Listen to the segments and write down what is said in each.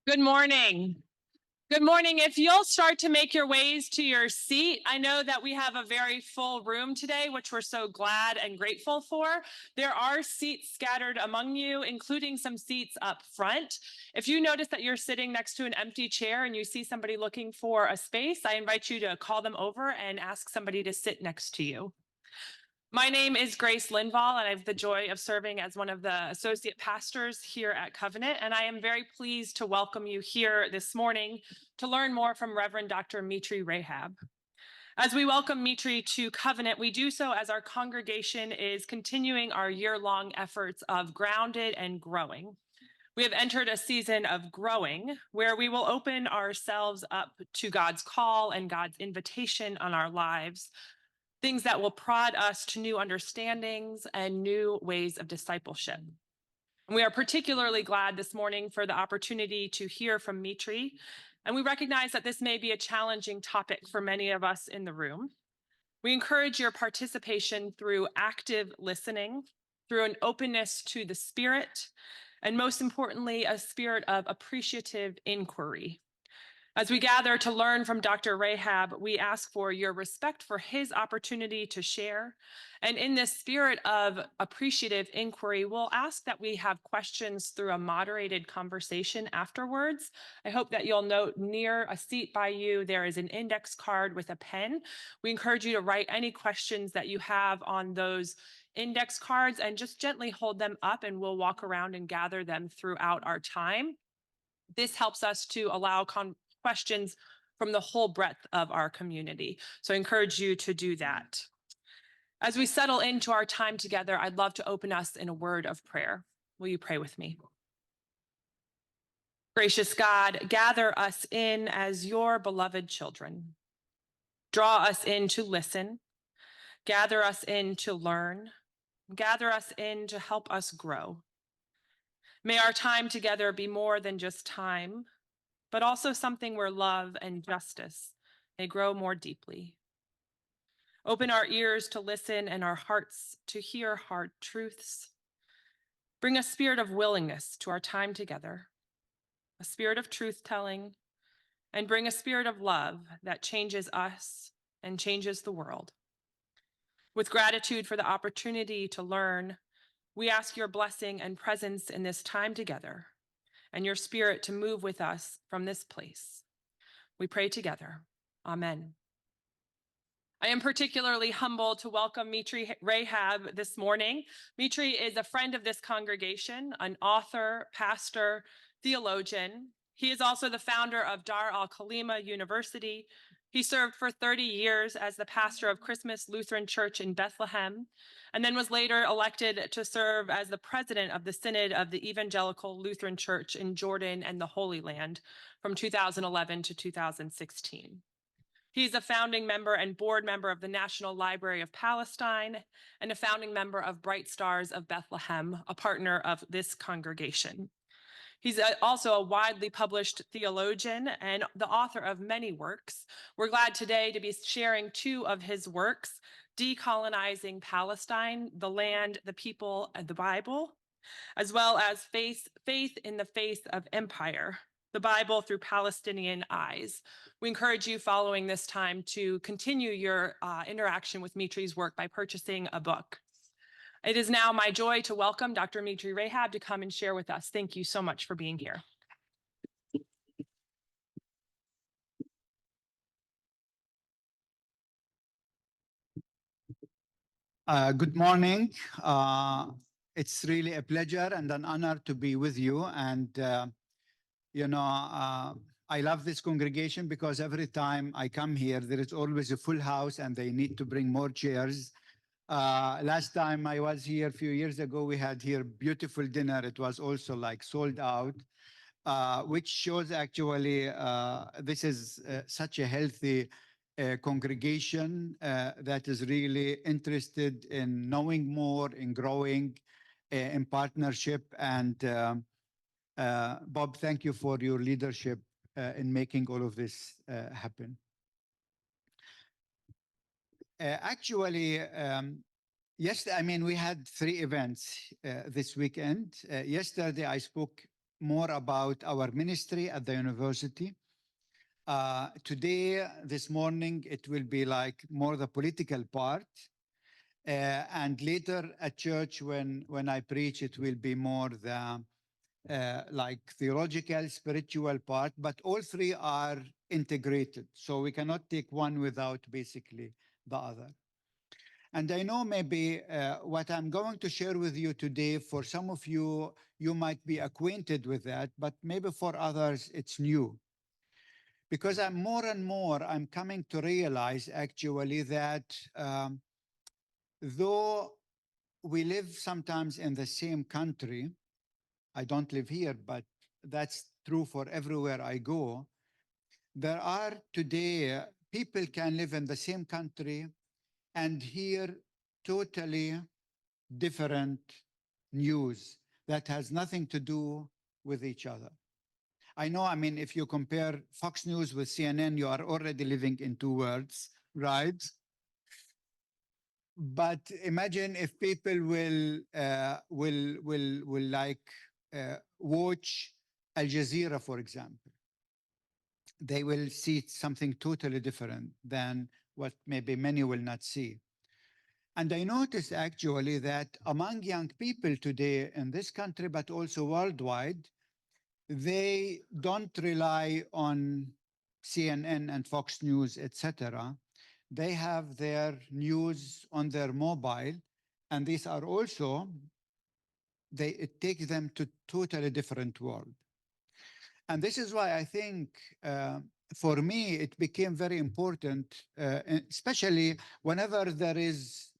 Good morning. Good morning. If you'll start to make your ways to your seat, I know that we have a very full room today, which we're so glad and grateful for. There are seats scattered among you, including some seats up front. If you notice that you're sitting next to an empty chair and you see somebody looking for a space, I invite you to call them over and ask somebody to sit next to you. My name is Grace Linval, and I have the joy of serving as one of the associate pastors here at Covenant. And I am very pleased to welcome you here this morning to learn more from Reverend Dr. Mitri Raheb. As we welcome Mitri to Covenant, we do so as our congregation is continuing our year-long efforts of grounded and growing. We have entered a season of growing where we will open ourselves up to God's call and God's invitation on our lives, things that will prod us to new understandings and new ways of discipleship. And we are particularly glad this morning for the opportunity to hear from Mitri, and we recognize that this may be a challenging topic for many of us in the room. We encourage your participation through active listening, through an openness to the Spirit, and most importantly, a spirit of appreciative inquiry. As we gather to learn from Dr. Raheb, we ask for your respect for his opportunity to share. And in this spirit of appreciative inquiry, we'll ask that we have questions through a moderated conversation afterwards. I hope that you'll note near a seat by you, there is an index card with a pen. We encourage you to write any questions that you have on those index cards and just gently hold them up, and we'll walk around and gather them throughout our time. This helps us to allow questions from the whole breadth of our community. So I encourage you to do that. As we settle into our time together, I'd love to open us in a word of prayer. Will you pray with me? Gracious God, gather us in as your beloved children. Draw us in to listen. Gather us in to learn. Gather us in to help us grow. May our time together be more than just time, but also something where love and justice may grow more deeply. Open our ears to listen and our hearts to hear hard truths. Bring a spirit of willingness to our time together, a spirit of truth-telling, and bring a spirit of love that changes us and changes the world. With gratitude for the opportunity to learn, we ask your blessing and presence in this time together, and your spirit to move with us from this place. We pray together. Amen. I am particularly humbled to welcome Mitri Raheb this morning. Mitri is a friend of this congregation, an author, pastor, theologian. He is also the founder of Dar al-Khalima University. He served for 30 years as the pastor of Christmas Lutheran Church in Bethlehem, and then was later elected to serve as the president of the Synod of the Evangelical Lutheran Church in Jordan and the Holy Land from 2011 to 2016. He's a founding member and board member of the National Library of Palestine and a founding member of Bright Stars of Bethlehem, a partner of this congregation. He's also a widely published theologian and the author of many works. We're glad today to be sharing two of his works, Decolonizing Palestine, The Land, the People, and the Bible, as well as Faith in the Face of Empire, the Bible through Palestinian eyes. We encourage you following this time to continue your interaction with Mitri's work by purchasing a book. It is now my joy to welcome Dr. Mitri Raheb to come and share with us. Thank you so much for being here. Good morning. It's really a pleasure and an honor to be with you. And, I love this congregation because every time I come here, there is always a full house and they need to bring more chairs. Last time I was here a few years ago, we had here beautiful dinner. It was also like sold out, which shows actually this is such a healthy congregation that is really interested in knowing more, in growing, in partnership. And Bob, thank you for your leadership in making all of this happen. Actually, yes, I mean, we had 3 events this weekend. Yesterday, I spoke more about our ministry at the university. Today, this morning, it will be like more the political part. And later at church, when I preach, it will be more the like theological, spiritual part, but all three are integrated. So we cannot take one without basically the other. And I know maybe what I'm going to share with you today, for some of you, you might be acquainted with that, but maybe for others, it's new. Because I'm more and more, I'm coming to realize actually that though we live sometimes in the same country, I don't live here, but that's true for everywhere I go. There are today, people can live in the same country and hear totally different news that has nothing to do with each other. I know, I mean, if you compare Fox News with CNN, you are already living in two worlds, right? But imagine if people will like watch Al Jazeera, for example. They will see something totally different than what maybe many will not see. And I noticed actually that among young people today in this country, but also worldwide, they don't rely on CNN and Fox News, etc. They have their news on their mobile, and these are also, it takes them to totally different world. And this is why I think for me, it became very important, especially whenever there is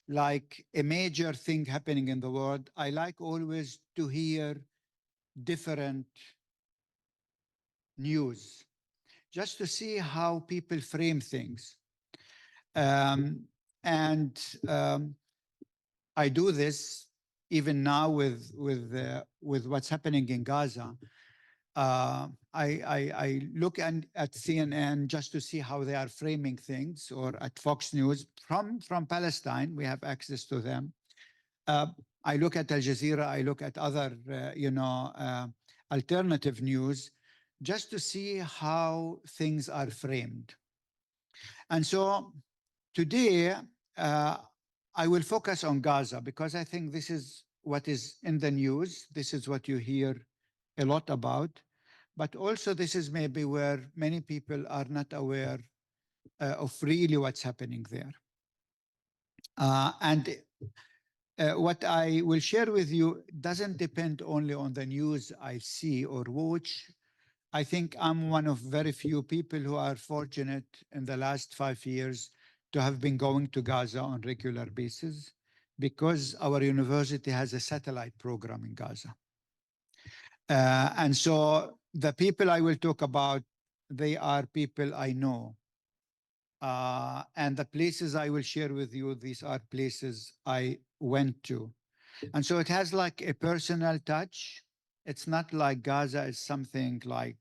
like a major thing happening in the world, I like always to hear different news, just to see how people frame things. And I do this even now with what's happening in Gaza. I look at CNN just to see how they are framing things, or at Fox News from Palestine. We have access to them. I look at Al Jazeera. I look at other, alternative news, just to see how things are framed. And so today, I will focus on Gaza because I think this is what is in the news. This is what you hear a lot about. But also this is maybe where many people are not aware of really what's happening there. And what I will share with you doesn't depend only on the news I see or watch. I think I'm one of very few people who are fortunate in the last 5 years to have been going to Gaza on regular basis, because our university has a satellite program in Gaza. And so the people I will talk about, they are people I know. And the places I will share with you, these are places I went to. And so it has like a personal touch. It's not like Gaza is something like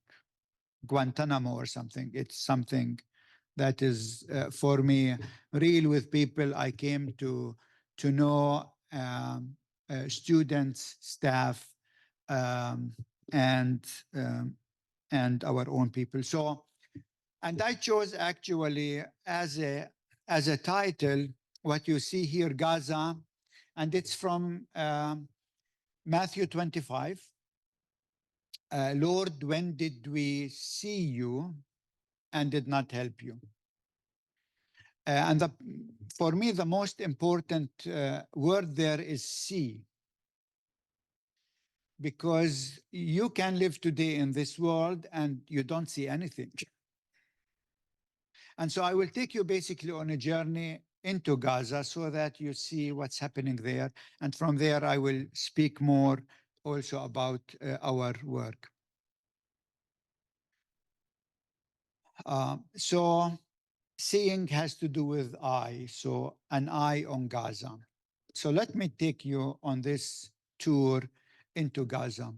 Guantanamo or something. It's something that is, for me, real, with people I came to know, students, staff, and our own people. So, and I chose actually as a title what you see here, Gaza, and it's from Matthew 25. Lord, when did we see you and did not help you? And for me, the most important word there is see. Because you can live today in this world and you don't see anything. And so I will take you basically on a journey into Gaza so that you see what's happening there. And from there, I will speak more also about our work. So seeing has to do with eye, so an eye on Gaza. So let me take you on this tour into Gaza.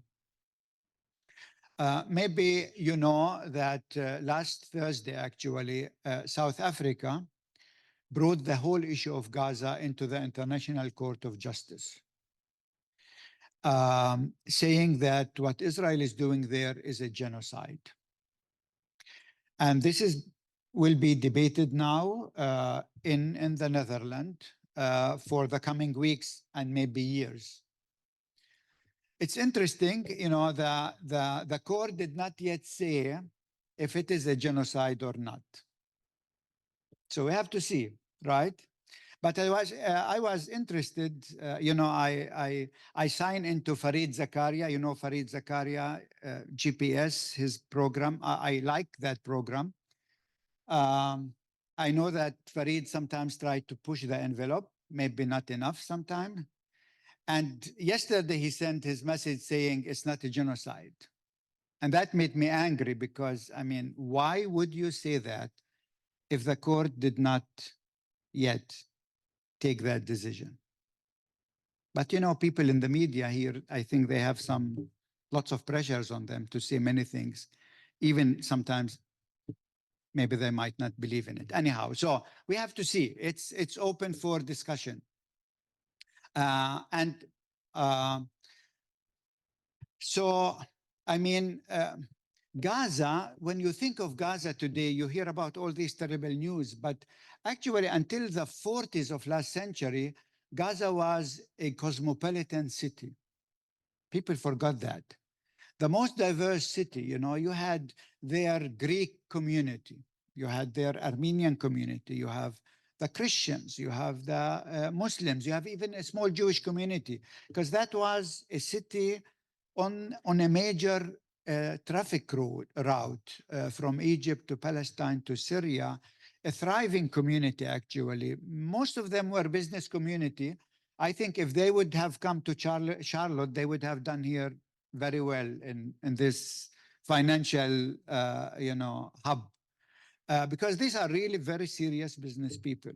Maybe you know that last Thursday, actually, South Africa brought the whole issue of Gaza into the International Court of Justice. saying that what Israel is doing there is a genocide. And this will be debated now in the Netherlands for the coming weeks and maybe years. It's interesting, you know, the court did not yet say if it is a genocide or not. So we have to see, right? But I was interested, you know, I signed into Fareed Zakaria, you know, Fareed Zakaria, GPS, his program. I like that program. I know that Fareed sometimes tried to push the envelope, maybe not enough sometimes. And yesterday he sent his message saying it's not a genocide. And that made me angry because, I mean, why would you say that if the court did not yet take that decision? But, you know, people in the media here, I think they have lots of pressures on them to say many things, even sometimes maybe they might not believe in it. Anyhow, so we have to see. It's open for discussion. So, I mean, Gaza, when you think of Gaza today, you hear about all these terrible news, but actually until the 40s of last century, Gaza was a cosmopolitan city. People forgot that. The most diverse city, you know, you had their Greek community, you had their Armenian community, you have the Christians, you have the Muslims, you have even a small Jewish community, because that was a city on a major traffic route from Egypt to Palestine to Syria, a thriving community actually. Most of them were business community. I think if they would have come to Charlotte, they would have done here very well in this financial, you know, hub, because these are really very serious business people.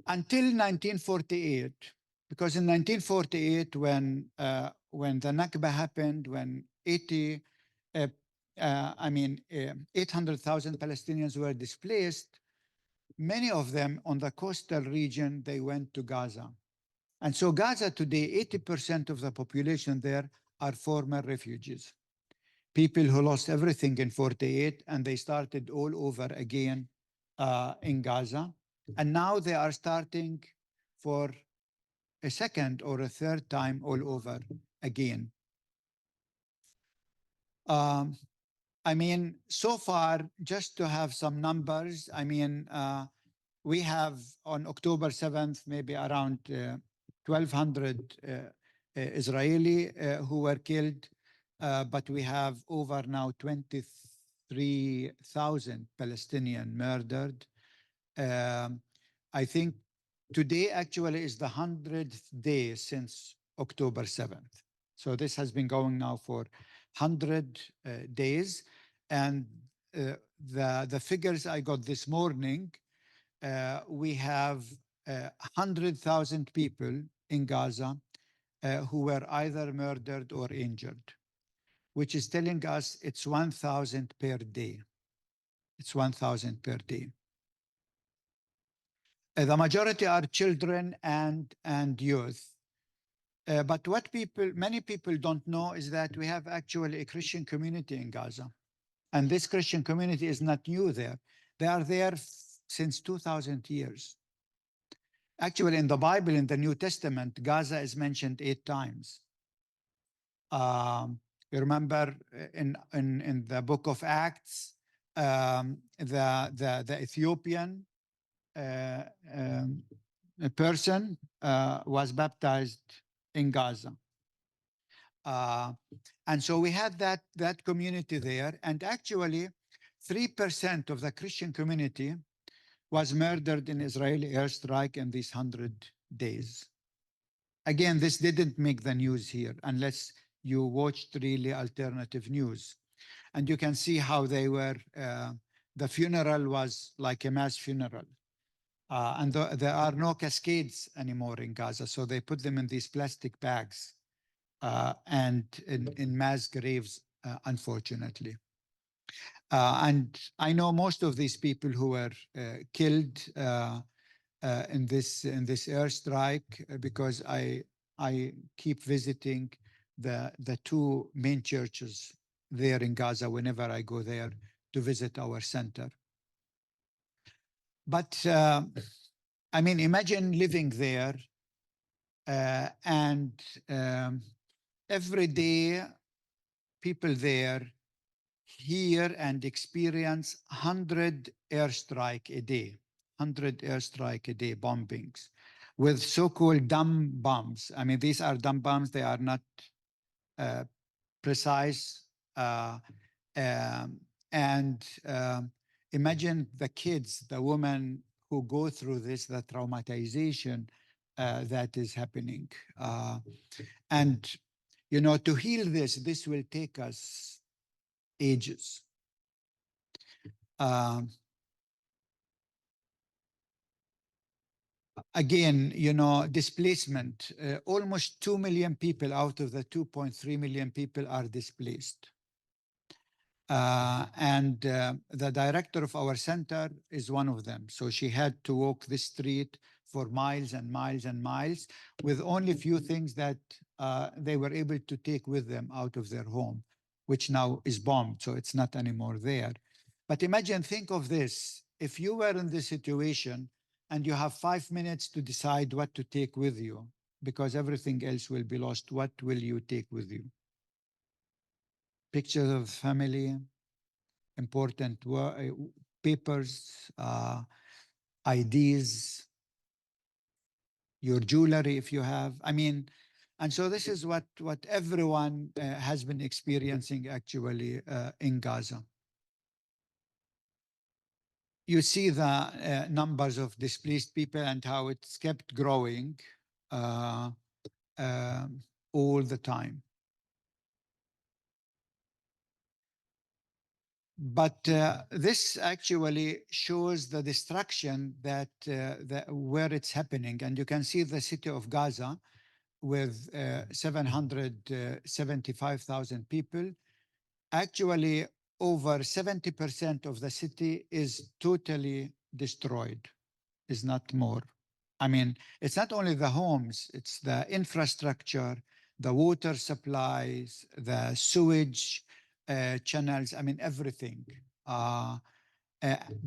Until 1948, because in 1948, when the Nakba happened, when 800,000 Palestinians were displaced, many of them on the coastal region, they went to Gaza. And so Gaza today, 80% of the population there are former refugees, people who lost everything in 48 and they started all over again in Gaza. And now they are starting for a second or a third time all over again. I mean, so far, just to have some numbers, I mean, we have on October 7th, maybe around 1,200 Israeli who were killed, but we have over now 23,000 Palestinian murdered. I think today actually is the 100th day since October 7th. So this has been going now for 100 days. And the figures I got this morning, we have 100,000 people in Gaza who were either murdered or injured, which is telling us it's 1,000 per day. It's 1,000 per day. The majority are children and youth. But what many people don't know is that we have actually a Christian community in Gaza. And this Christian community is not new there. They are there since 2,000 years. Actually, in the Bible, in the New Testament, Gaza is mentioned 8 times. You remember in the book of Acts, the Ethiopian a person was baptized in Gaza. And so we had that community there. And actually, 3% of the Christian community was murdered in Israeli airstrike in these 100 days. Again, this didn't make the news here unless you watched really alternative news. And you can see how they were, the funeral was like a mass funeral. And there are no cascades anymore in Gaza, so they put them in these plastic bags and in mass graves, unfortunately. And I know most of these people who were killed in this airstrike because I I keep visiting the two main churches there in Gaza whenever I go there to visit our center. But I mean, imagine living there and every day people there hear and experience 100 airstrike a day, 100 airstrike a day bombings with so-called dumb bombs. I mean, these are dumb bombs. They are not precise. And imagine the kids, the women who go through this, the traumatization that is happening. And, you know, to heal this will take us ages. Again, you know, displacement, almost 2 million people out of the 2.3 million people are displaced. And the director of our center is one of them. So she had to walk this street for miles and miles and miles with only few things that they were able to take with them out of their home, which now is bombed, so it's not anymore there. But imagine, think of this. If you were in this situation and you have 5 minutes to decide what to take with you, because everything else will be lost, what will you take with you? Pictures of family, important papers, IDs, your jewelry if you have. I mean, and so this is what everyone has been experiencing actually in Gaza. You see the numbers of displaced people and how it's kept growing all the time. But this actually shows the destruction that where it's happening. And you can see the city of Gaza with 775,000 people. Actually, over 70% of the city is totally destroyed, is not more. I mean, it's not only the homes, it's the infrastructure, the water supplies, the sewage channels, I mean, everything. But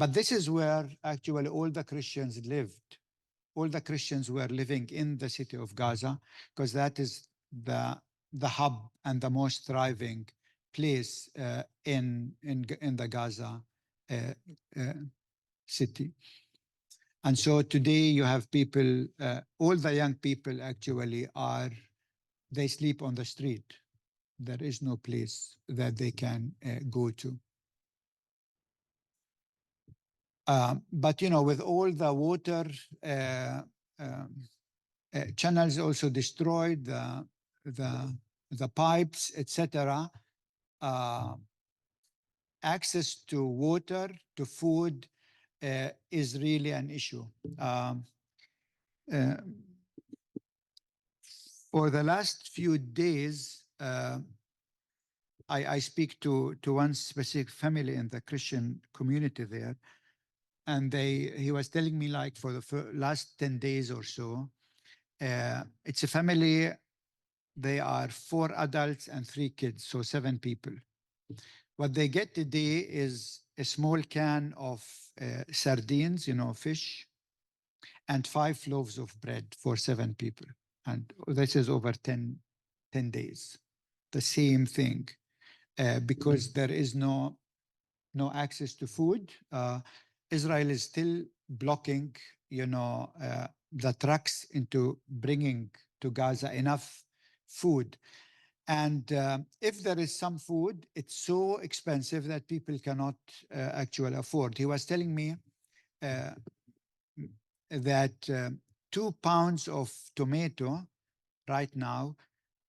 this is where actually all the Christians lived. All the Christians were living in the city of Gaza because that is the hub and the most thriving place in the Gaza city. And so today you have people, all the young people actually they sleep on the street. There is no place that they can go to. But, you know, with all the water channels also destroyed, the pipes, etc., access to water, to food is really an issue. For the last few days, I speak to one specific family in the Christian community there, and he was telling me, like, for the last 10 days or so, it's a family. They are 4 adults and 3 kids, so 7 people. What they get today is a small can of sardines, you know, fish, and 5 loaves of bread for 7 people. And this is over 10 days. The same thing, because there is no access to food. Israel is still blocking, you know, the trucks into bringing to Gaza enough food. And if there is some food, it's so expensive that people cannot actually afford. He was telling me that 2 pounds of tomato right now,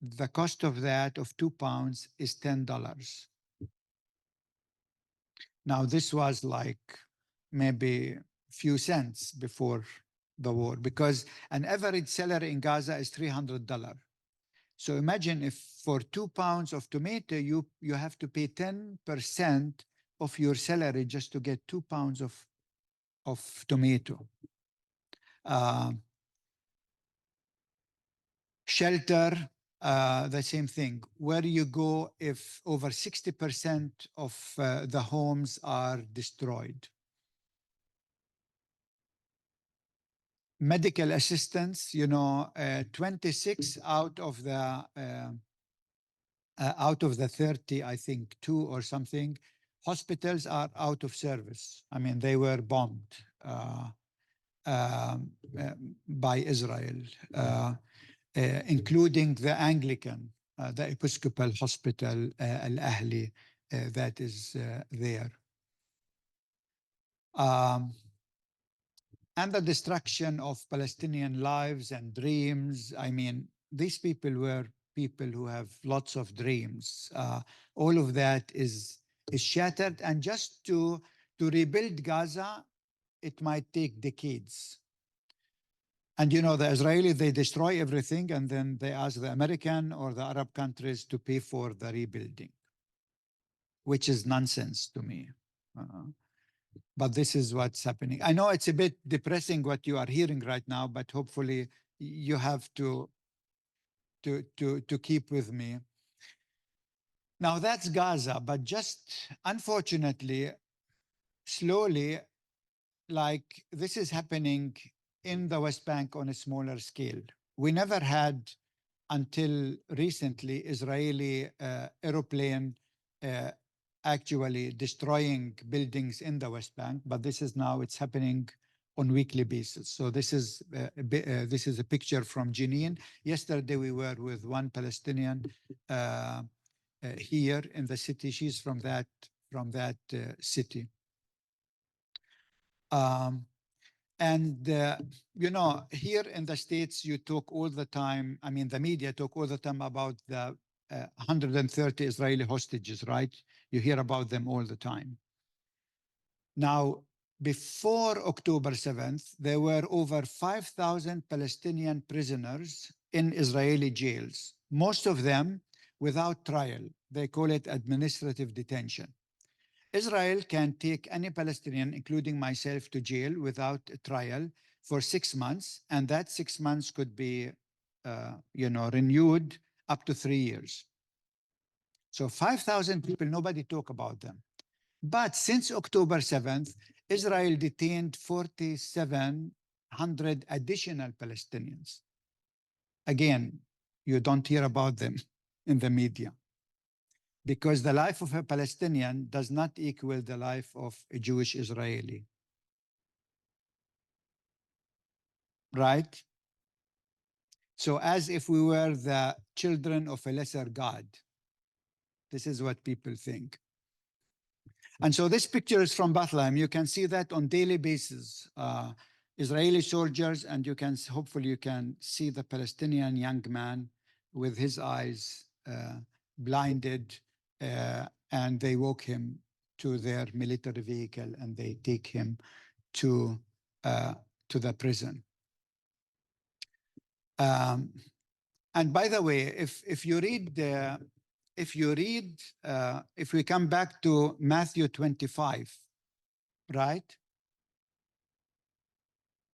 the cost of that of 2 pounds is $10. Now, this was like maybe a few cents before the war, because an average salary in Gaza is $300. So imagine if for 2 pounds of tomato, you have to pay 10% of your salary just to get 2 pounds of tomato. Shelter, the same thing. Where do you go if over 60% of the homes are destroyed? Medical assistance, 26 out of the 30, I think, 2 or something, hospitals are out of service. I mean, they were bombed by Israel, including the Anglican, the Episcopal Hospital, Al-Ahli, that is there. And the destruction of Palestinian lives and dreams. I mean, these people were people who have lots of dreams. All of that is shattered. And just to rebuild Gaza, it might take decades. And the Israelis, they destroy everything, and then they ask the American or the Arab countries to pay for the rebuilding, which is nonsense to me. But this is what's happening. I know it's a bit depressing what you are hearing right now, but hopefully you have to keep with me. Now that's Gaza, but just unfortunately, slowly, like this is happening in the West Bank on a smaller scale. We never had, until recently, Israeli aeroplane actually destroying buildings in the West Bank, but this is now, it's happening on weekly basis. So this is a picture from Jenin. Yesterday we were with one Palestinian here in the city. She's from that city. And here in the States, you talk all the time. I mean, the media talk all the time about the 130 Israeli hostages, right? You hear about them all the time. Now, before October 7th, there were over 5,000 Palestinian prisoners in Israeli jails, most of them without trial. They call it administrative detention. Israel can take any Palestinian, including myself, to jail without a trial for 6 months, and that 6 months could be, renewed up to 3 years. So 5,000 people, nobody talk about them. But since October 7th, Israel detained 4,700 additional Palestinians. Again, you don't hear about them in the media, because the life of a Palestinian does not equal the life of a Jewish Israeli. Right? So as if we were the children of a lesser God. This is what people think. And so this picture is from Bethlehem. You can see that on daily basis. Israeli soldiers, and hopefully you can see the Palestinian young man with his eyes blinded, and they walk him to their military vehicle and they take him to the prison. And by the way, if we come back to Matthew 25, right?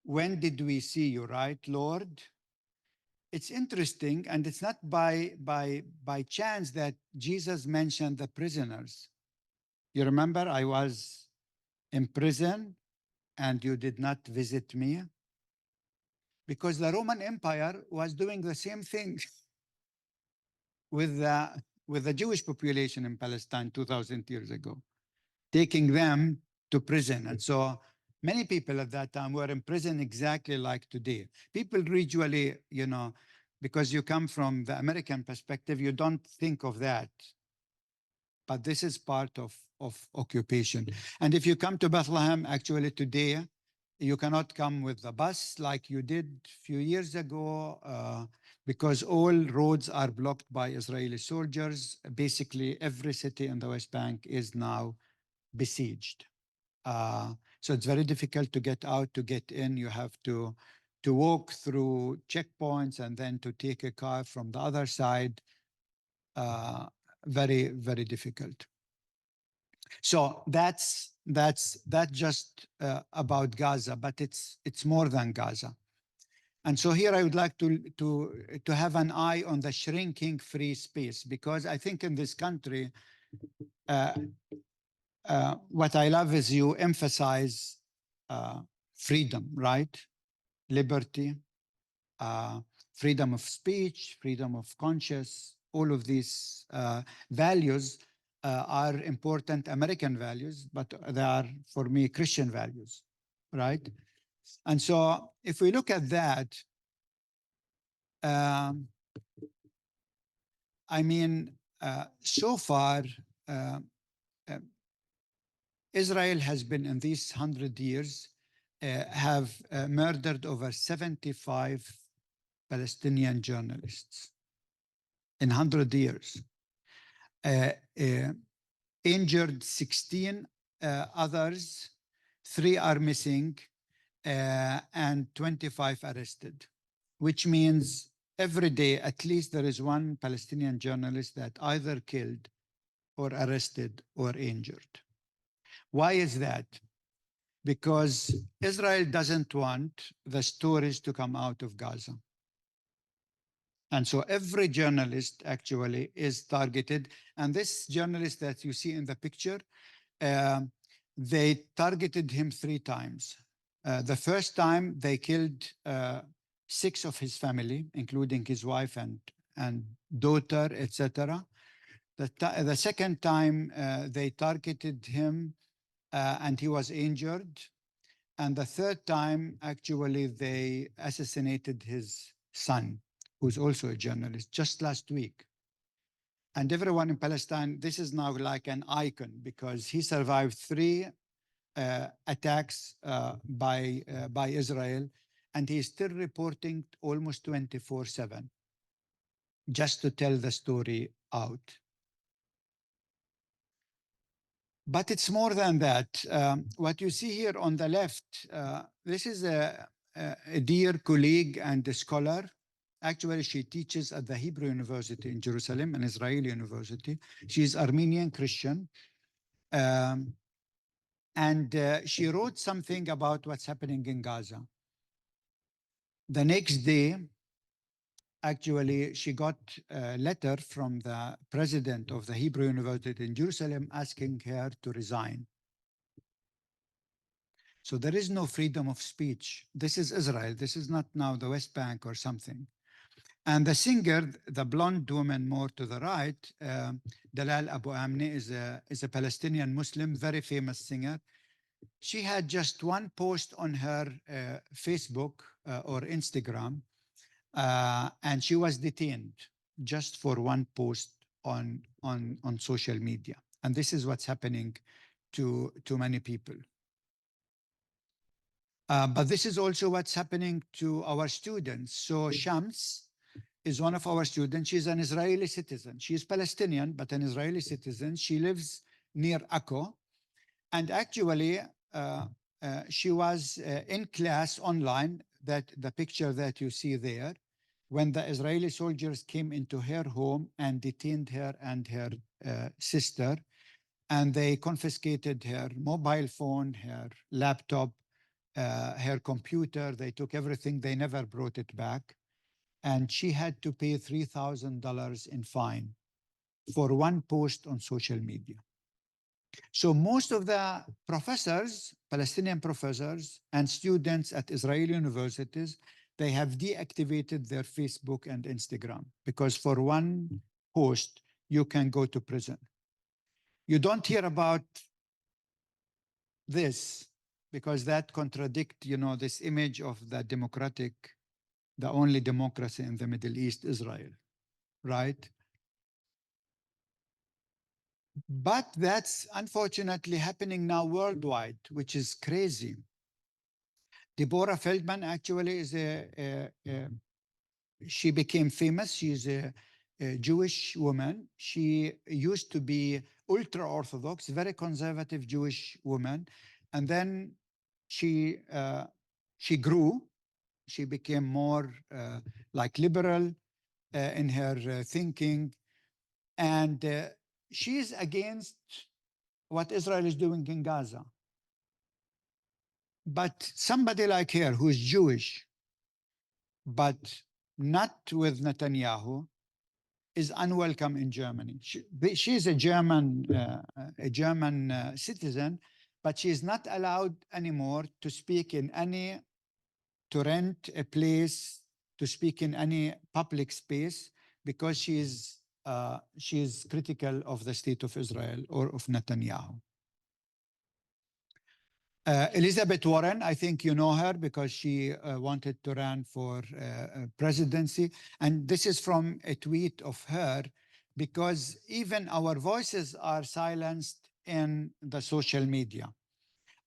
When did we see you, right, Lord? It's interesting, and it's not by chance that Jesus mentioned the prisoners. You remember, I was in prison and you did not visit me? Because the Roman Empire was doing the same thing with the Jewish population in Palestine 2,000 years ago, taking them to prison. And so many people at that time were in prison exactly like today. People usually, because you come from the American perspective, you don't think of that. But this is part of occupation. And if you come to Bethlehem, actually today, you cannot come with the bus like you did a few years ago, because all roads are blocked by Israeli soldiers. Basically, every city in the West Bank is now besieged. So it's very difficult to get out, to get in. You have to walk through checkpoints and then to take a car from the other side. Very, very difficult. So that's just about Gaza, but it's more than Gaza. And so here I would like to have an eye on the shrinking free space, because I think in this country, what I love is you emphasize freedom, right? Liberty, freedom of speech, freedom of conscience. All of these values are important American values, but they are, for me, Christian values, right? And so if we look at that, I mean, so far, uh, Israel has been in these 100 years, have murdered over 75 Palestinian journalists in 100 years, injured 16 others, 3 are missing, and 25 arrested, which means every day at least there is one Palestinian journalist that either killed or arrested or injured. Why is that? Because Israel doesn't want the stories to come out of Gaza. And so every journalist actually is targeted. And this journalist that you see in the picture, they targeted him 3 times. The first time they killed 6 of his family, including his wife and daughter, etc. The second time they targeted him and he was injured. And the third time, actually, they assassinated his son, who's also a journalist, just last week. And everyone in Palestine, this is now like an icon because he survived 3 attacks by Israel, and he's still reporting almost 24/7 just to tell the story out. But it's more than that. What you see here on the left, this is a dear colleague and a scholar. Actually, she teaches at the Hebrew University in Jerusalem, an Israeli university. She's Armenian Christian. And she wrote something about what's happening in Gaza. The next day, actually, she got a letter from the president of the Hebrew University in Jerusalem asking her to resign. So there is no freedom of speech. This is Israel. This is not now the West Bank or something. And the singer, the blonde woman more to the right, Dalal Abu Amni, is a Palestinian Muslim, very famous singer. She had just one post on her Facebook or Instagram, and she was detained just for one post on social media. And this is what's happening to many people. But this is also what's happening to our students. So Shams is one of our students. She's an Israeli citizen. She's Palestinian, but an Israeli citizen. She lives near Akko. And actually, she was in class online, that the picture that you see there, when the Israeli soldiers came into her home and detained her and her sister, and they confiscated her mobile phone, her laptop, her computer. They took everything. They never brought it back. And she had to pay $3,000 in fine for one post on social media. So most of the professors, Palestinian professors and students at Israeli universities, they have deactivated their Facebook and Instagram because for one post, you can go to prison. You don't hear about this because that contradicts, this image of the democratic, the only democracy in the Middle East, Israel, right? But that's unfortunately happening now worldwide, which is crazy. Deborah Feldman actually is she became famous. She's a Jewish woman. She used to be ultra-Orthodox, very conservative Jewish woman. And then she grew. She became more like liberal in her thinking. And she's against what Israel is doing in Gaza. But somebody like her who is Jewish, but not with Netanyahu, is unwelcome in Germany. She is a German citizen, but she is not allowed anymore to speak in any, to rent a place, to speak in any public space, because she is critical of the state of Israel or of Netanyahu. Elizabeth Warren, I think you know her because she wanted to run for presidency. And this is from a tweet of her, because even our voices are silenced in the social media.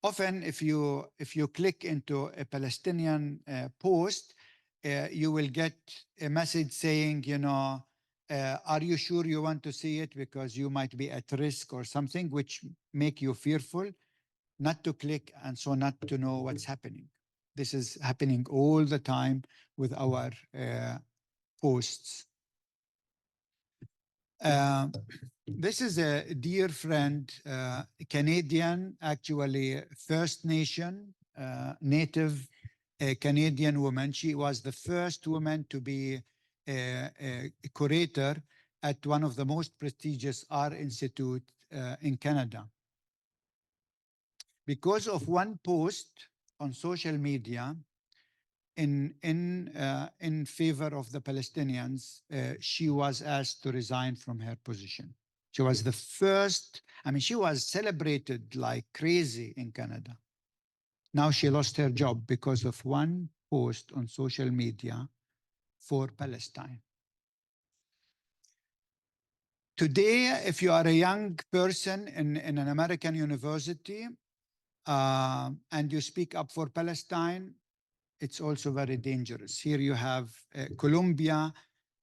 Often, if you click into a Palestinian post, you will get a message saying, you know, are you sure you want to see it because you might be at risk or something, which make you fearful not to click, and so not to know what's happening. This is happening all the time with our posts. This is a dear friend, Canadian, actually First Nation, Native Canadian woman. She was the first woman to be a curator at one of the most prestigious art institutes in Canada. Because of one post on social media in favor of the Palestinians, she was asked to resign from her position. She was the first, I mean, she was celebrated like crazy in Canada. Now she lost her job because of one post on social media for Palestine. Today, if you are a young person in an American university, and you speak up for Palestine, it's also very dangerous. Here you have Colombia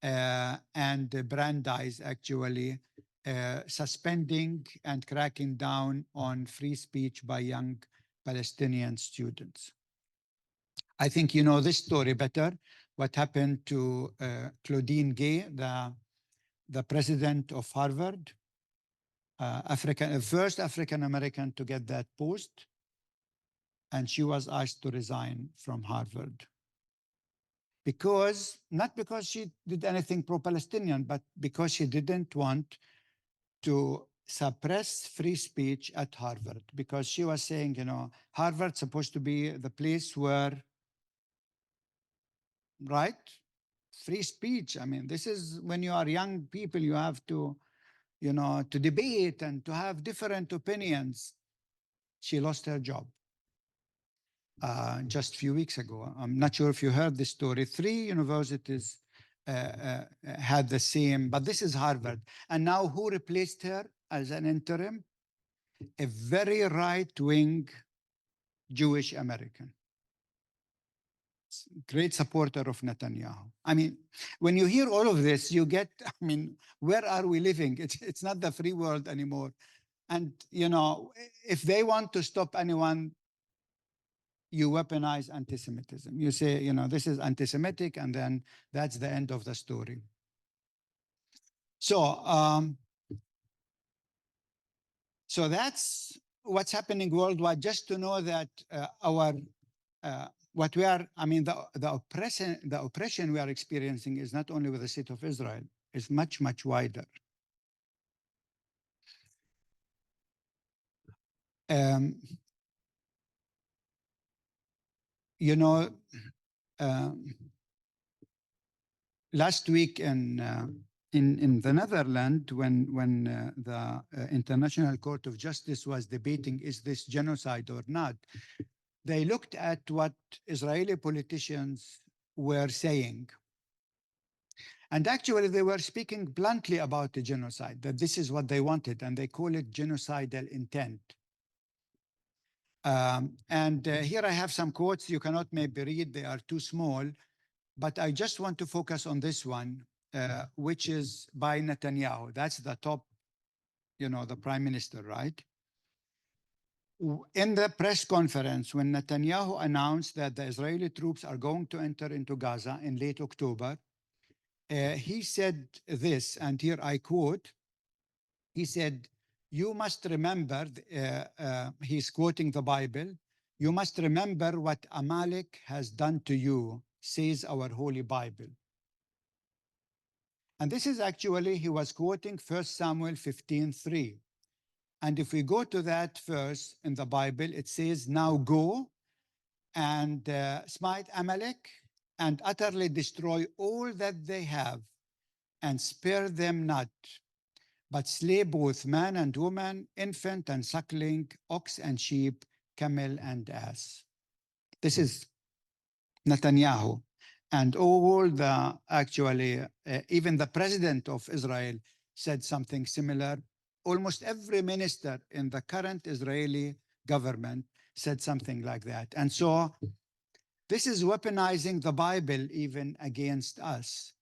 and Brandeis actually suspending and cracking down on free speech by young Palestinian students. I think you know this story better, what happened to Claudine Gay, the president of Harvard, first African-American to get that post. And she was asked to resign from Harvard. Not because she did anything pro-Palestinian, but because she didn't want to suppress free speech at Harvard. Because she was saying, you know, Harvard's supposed to be the place where, right? Free speech. I mean, this is when you are young people, you have to, you know, to debate and to have different opinions. She lost her job. Just a few weeks ago. I'm not sure if you heard this story. 3 universities had the same, but this is Harvard. And now who replaced her as an interim? A very right-wing Jewish American. Great supporter of Netanyahu. I mean, when you hear all of this, you get, I mean, where are we living? It's not the free world anymore. And, you know, if they want to stop anyone, you weaponize anti-Semitism. You say, you know, this is anti-Semitic, and then that's the end of the story. So, so that's what's happening worldwide. Just to know that what we are, I mean, the oppression we are experiencing is not only with the state of Israel; it's much, much wider. You know, last week in the Netherlands, when the International Court of Justice was debating, is this genocide or not, they looked at what Israeli politicians were saying. And actually, they were speaking bluntly about the genocide, that this is what they wanted, and they call it genocidal intent. Here I have some quotes you cannot maybe read, they are too small, but I just want to focus on this one, which is by Netanyahu. That's the top, you know, the prime minister, right? In the press conference, when Netanyahu announced that the Israeli troops are going to enter into Gaza in late October, he said this, and here I quote, he said, you must remember, he's quoting the Bible, you must remember what Amalek has done to you says our Holy Bible. And this is actually, he was quoting 1 Samuel 15:3. And if we go to that verse in the Bible, it says, now go and smite Amalek and utterly destroy all that they have and spare them not, but slay both man and woman, infant and suckling, ox and sheep, camel and ass. This is Netanyahu. And all the, actually, even the president of Israel said something similar. Almost every minister in the current Israeli government said something like that. And so this is weaponizing the Bible even against us.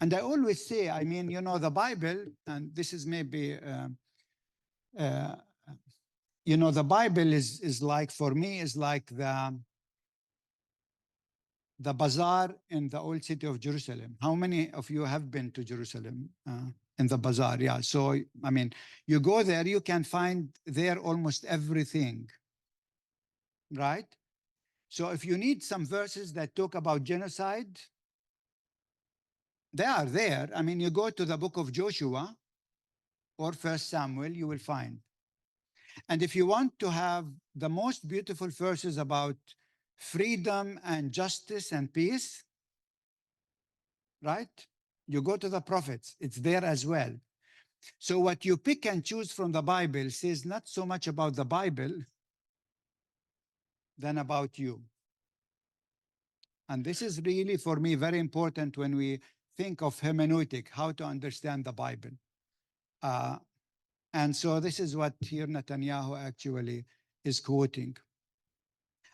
And I always say, I mean, you know, the Bible, and this is maybe, you know, the Bible is like, for me, is like the bazaar in the old city of Jerusalem. How many of you have been to Jerusalem in the bazaar? Yeah. So, I mean, you go there, you can find there almost everything, right? So if you need some verses that talk about genocide, they are there. I mean, you go to the book of Joshua or 1 Samuel, you will find. And if you want to have the most beautiful verses about freedom and justice and peace, right? You go to the prophets, it's there as well. So what you pick and choose from the Bible says not so much about the Bible than about you. And this is really, for me, very important when we think of hermeneutic, how to understand the Bible. And so this is what here Netanyahu actually is quoting.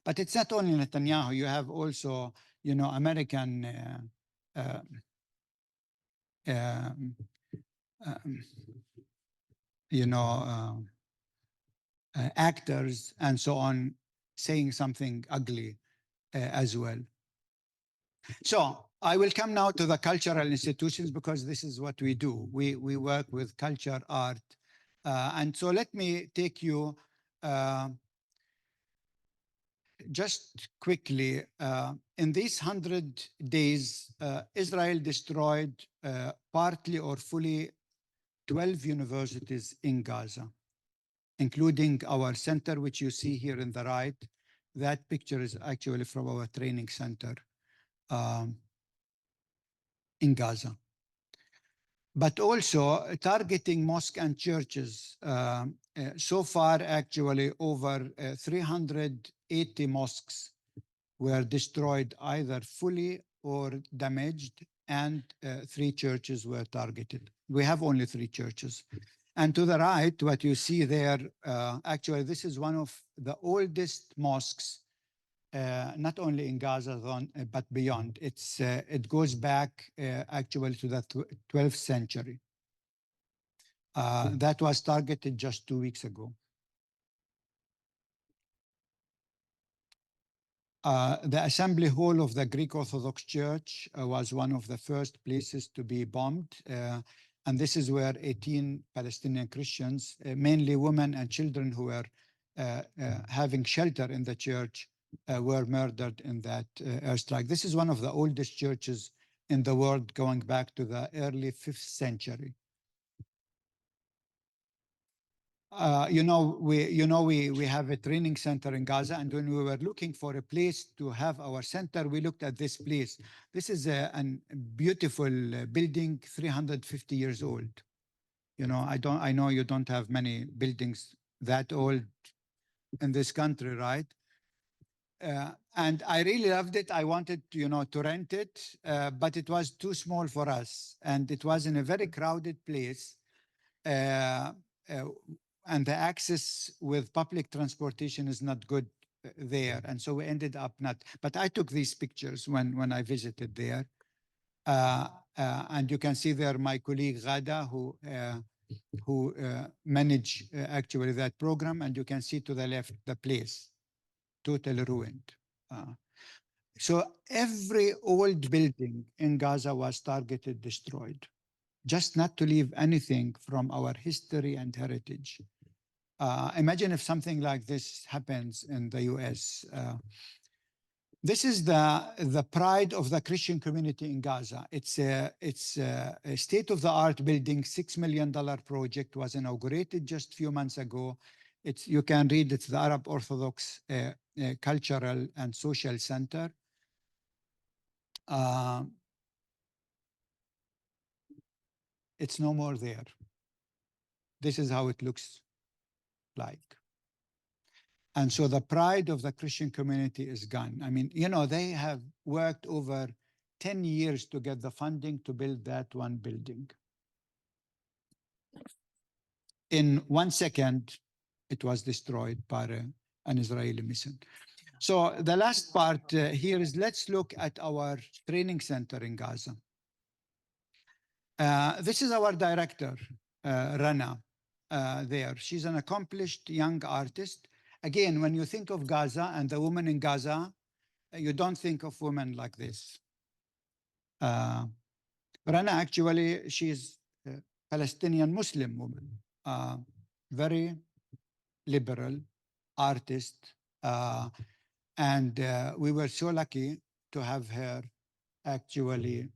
But it's not only Netanyahu, you have also, you know, American you know, actors and so on saying something ugly as well. So I will come now to the cultural institutions because this is what we do. We work with culture, art. And so let me take you just quickly. In these 100 days, Israel destroyed partly or fully 12 universities in Gaza, including our center, which you see here in the right. That picture is actually from our training center in Gaza. But also targeting mosques and churches. So far, actually, over 380 mosques were destroyed either fully or damaged, and 3 churches were targeted. We have only 3 churches. And to the right, what you see there, actually, this is one of the oldest mosques, not only in Gaza, but beyond. It goes back actually to the 12th century. That was targeted just 2 weeks ago. The assembly hall of the Greek Orthodox Church was one of the first places to be bombed. And this is where 18 Palestinian Christians, mainly women and children who were having shelter in the church, were murdered in that airstrike. This is one of the oldest churches in the world, going back to the early 5th century. We have a training center in Gaza, and when we were looking for a place to have our center, we looked at this place. This is a beautiful building, 350 years old. You know, I know you don't have many buildings that old in this country, right? And I really loved it. I wanted, to rent it, but it was too small for us, and it was in a very crowded place. And the access with public transportation is not good there. And so we ended up not, but I took these pictures when I visited there. And you can see there my colleague Ghada, who managed actually that program. And you can see to the left, the place, totally ruined. So every old building in Gaza was targeted, destroyed, just not to leave anything from our history and heritage. Imagine if something like this happens in the US. This is the pride of the Christian community in Gaza. It's a state-of-the-art building, $6 million project, was inaugurated just a few months ago. You can read it's the Arab Orthodox Cultural and Social Center. It's no more there. This is how it looks like. And so the pride of the Christian community is gone. I mean, you know, they have worked over 10 years to get the funding to build that one building. In 1 second, it was destroyed by an Israeli missile. So the last part here is, let's look at our training center in Gaza. This is our director, Rana, there. She's an accomplished young artist. Again, when you think of Gaza and the women in Gaza, you don't think of women like this. Rana, actually, she's a Palestinian Muslim woman, very liberal artist. And we were so lucky to have her actually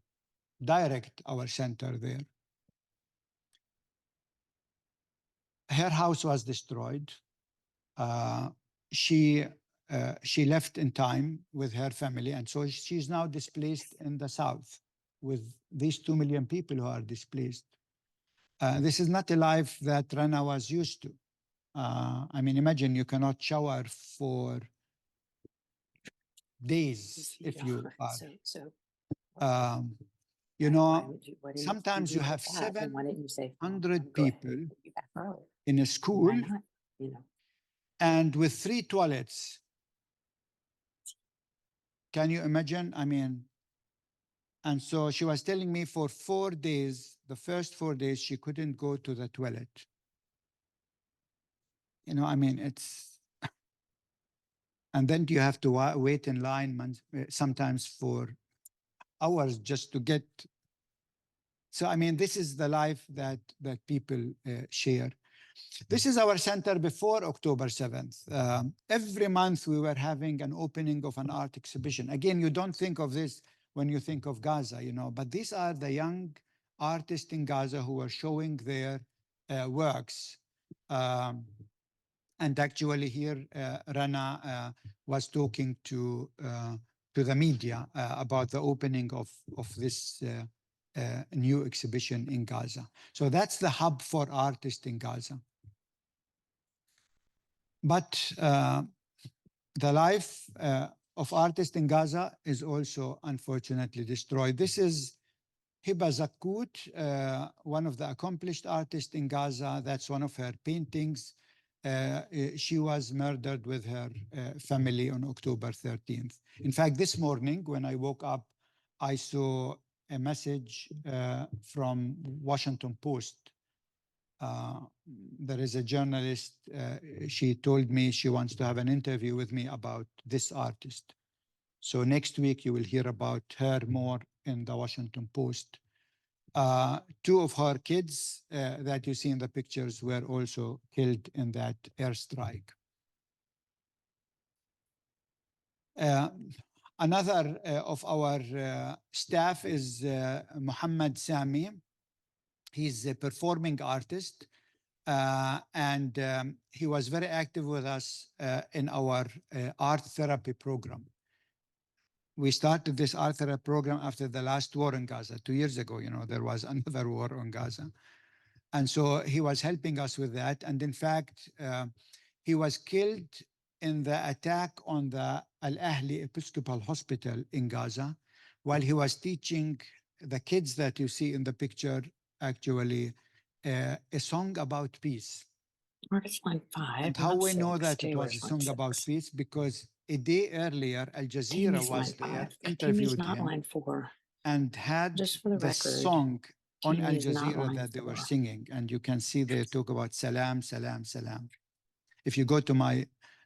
direct our center there. Her house was destroyed. She left in time with her family, and so she's now displaced in the south with these 2 million people who are displaced. This is not a life that Rana was used to. I mean, imagine you cannot shower for days if you are. You know, sometimes you have 700 people in a school and with 3 toilets. Can you imagine? I mean, and so she was telling me for 4 days, the first 4 days, she couldn't go to the toilet. You know, I mean, it's, and then you have to wait in line sometimes for hours just to get. So, I mean, this is the life that people share. This is our center before October 7th. Every month we were having an opening of an art exhibition. Again, you don't think of this when you think of Gaza, you know, but these are the young artists in Gaza who are showing their works. And actually here, Rana was talking to the media about the opening of this new exhibition in Gaza. So that's the hub for artists in Gaza. But the life of artists in Gaza is also unfortunately destroyed. This is Hiba Zakut, one of the accomplished artists in Gaza. That's one of her paintings. She was murdered with her family on October 13th. In fact, this morning when I woke up, I saw a message from Washington Post. There is a journalist, she told me she wants to have an interview with me about this artist. So next week you will hear about her more in the Washington Post. 2 of her kids that you see in the pictures were also killed in that airstrike. Another of our staff is Muhammad Sami. He's a performing artist, and he was very active with us in our art therapy program. We started this art therapy program after the last war in Gaza. 2 years ago, you know, there was another war on Gaza. And so he was helping us with that. And in fact, he was killed in the attack on the Al-Ahli Episcopal Hospital in Gaza while he was teaching the kids that you see in the picture actually a song about peace. Artist line 5. And how we know that it was a song about peace? Because a day earlier, Al Jazeera was there, interviewed him, line 4. and had Just for the record, song on Al Team is not Jazeera line that they were 4. singing. And you can see they talk about salam, salam, salam. If you go to my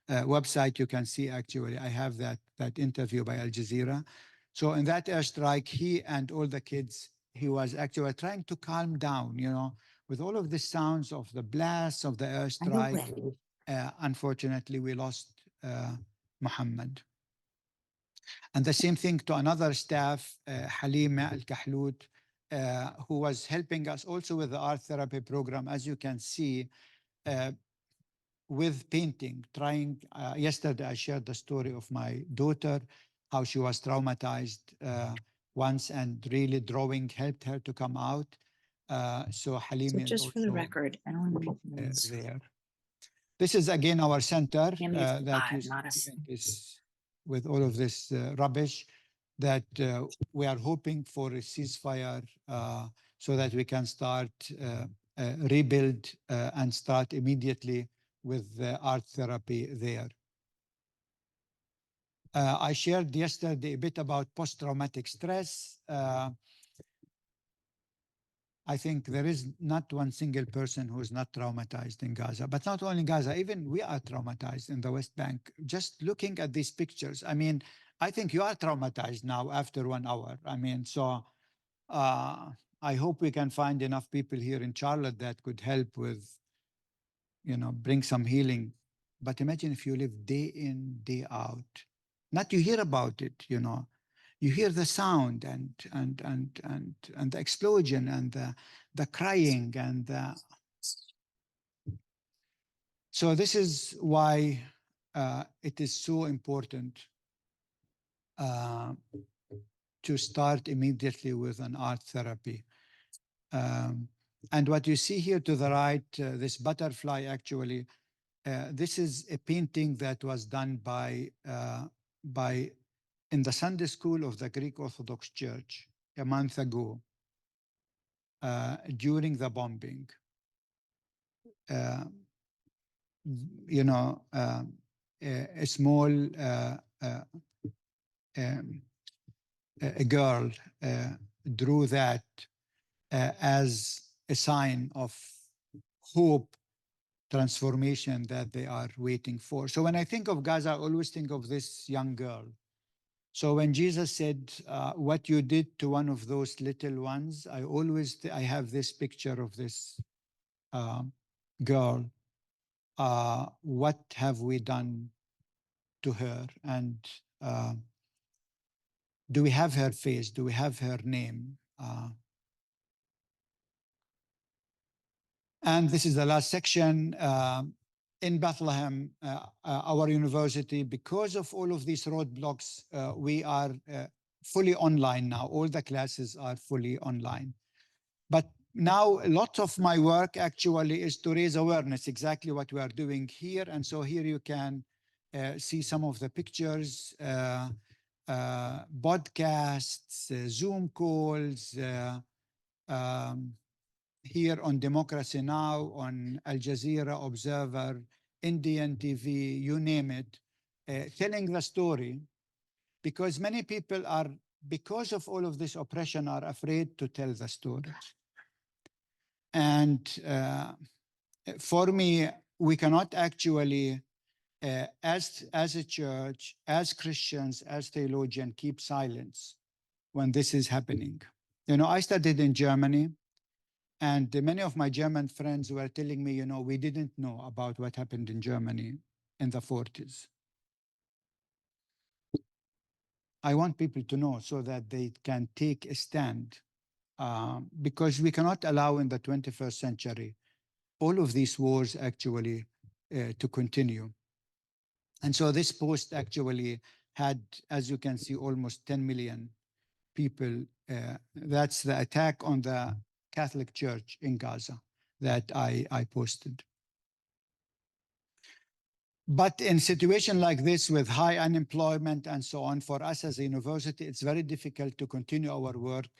website, you can see actually I have that interview by Al Jazeera. So in that airstrike, he and all the kids, he was actually trying to calm down, you know, with all of the sounds of the blasts of the airstrike. Unfortunately, we lost Muhammad. And the same thing to another staff, Halima Al-Kahlout, who was helping us also with the art therapy program, as you can see, with painting, trying, yesterday I shared the story of my daughter, how she was traumatized once, and really drawing helped her to come out. So So Halima is just for the also record, Ellen Wilkins, there. This is again our center Candy is that you 5, not a see 6. is with all of this rubbish that we are hoping for a ceasefire so that we can start rebuild and start immediately with art therapy there. I shared yesterday a bit about post-traumatic stress. I think there is not one single person who is not traumatized in Gaza, but not only Gaza, even we are traumatized in the West Bank. Just looking at these pictures, I mean, I think you are traumatized now after 1 hour. I mean, so I hope we can find enough people here in Charlotte that could help with, you know, bring some healing. But imagine if you live day in, day out. Not you hear about it, you know. You hear the sound and the explosion and the crying and so this is why it is so important to start immediately with an art therapy. And what you see here to the right, this butterfly actually, this is a painting that was done by in the Sunday school of the Greek Orthodox Church a month ago during the bombing. You know, a small a girl drew that as a sign of hope, transformation that they are waiting for. So when I think of Gaza, I always think of this young girl. So when Jesus said, what you did to one of those little ones, I have this picture of this girl. What have we done to her? And do we have her face? Do we have her name? And this is the last section. In Bethlehem, our university, because of all of these roadblocks, we are fully online now. All the classes are fully online. But now a lot of my work actually is to raise awareness, exactly what we are doing here. And so here you can see some of the pictures, podcasts, Zoom calls, here on Democracy Now, on Al Jazeera, Observer, Indian TV, you name it, telling the story, because many people are, because of all of this oppression, are afraid to tell the story. And for me, we cannot actually, as a church, as Christians, as theologians, keep silence when this is happening. You know, I studied in Germany, and many of my German friends were telling me, you know, we didn't know about what happened in Germany in the 40s. I want people to know so that they can take a stand, because we cannot allow in the 21st century all of these wars actually to continue. And so this post actually had, as you can see, almost 10 million people. That's the attack on the Catholic Church in Gaza that I posted. But in a situation like this, with high unemployment and so on, for us as a university, it's very difficult to continue our work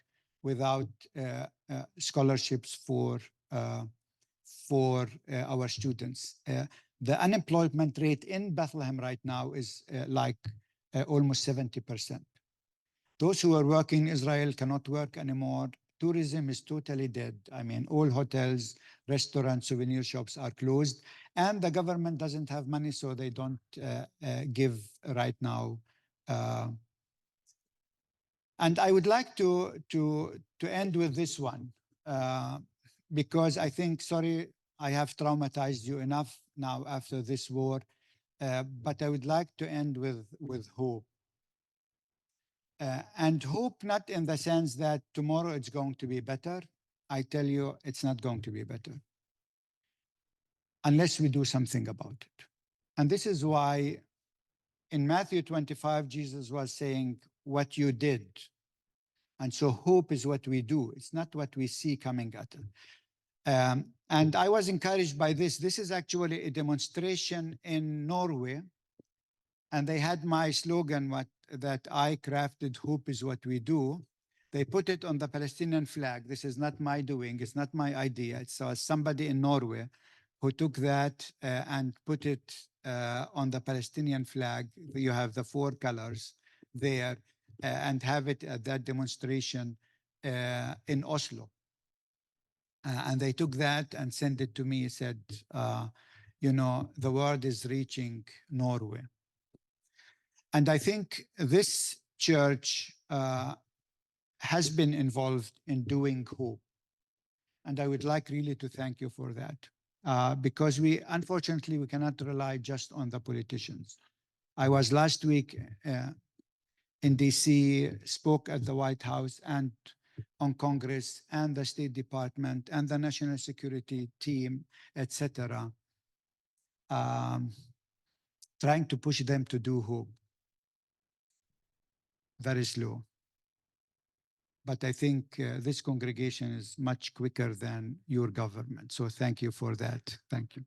without scholarships for our students. The unemployment rate in Bethlehem right now is almost 70%. Those who are working in Israel cannot work anymore. Tourism is totally dead. I mean, all hotels, restaurants, souvenir shops are closed, and the government doesn't have money, so they don't give right now. And I would like to end with this one, because I think, sorry, I have traumatized you enough now after this war, but I would like to end with hope. And hope not in the sense that tomorrow it's going to be better. I tell you, it's not going to be better unless we do something about it. And this is why in Matthew 25, Jesus was saying, what you did. And so hope is what we do. It's not what we see coming at it. And I was encouraged by this. This is actually a demonstration in Norway. And they had my slogan, that I crafted, hope is what we do. They put it on the Palestinian flag. This is not my doing. It's not my idea. It's somebody in Norway who took that and put it on the Palestinian flag. You have the 4 colors there and have it at that demonstration in Oslo. And they took that and sent it to me, said, the word is reaching Norway. And I think this church has been involved in doing hope. And I would like really to thank you for that, because unfortunately, we cannot rely just on the politicians. I was last week in DC, spoke at the White House and on Congress and the State Department and the National Security Team, etc., trying to push them to do hope. Very slow. But I think this congregation is much quicker than your government. So thank you for that. Thank you.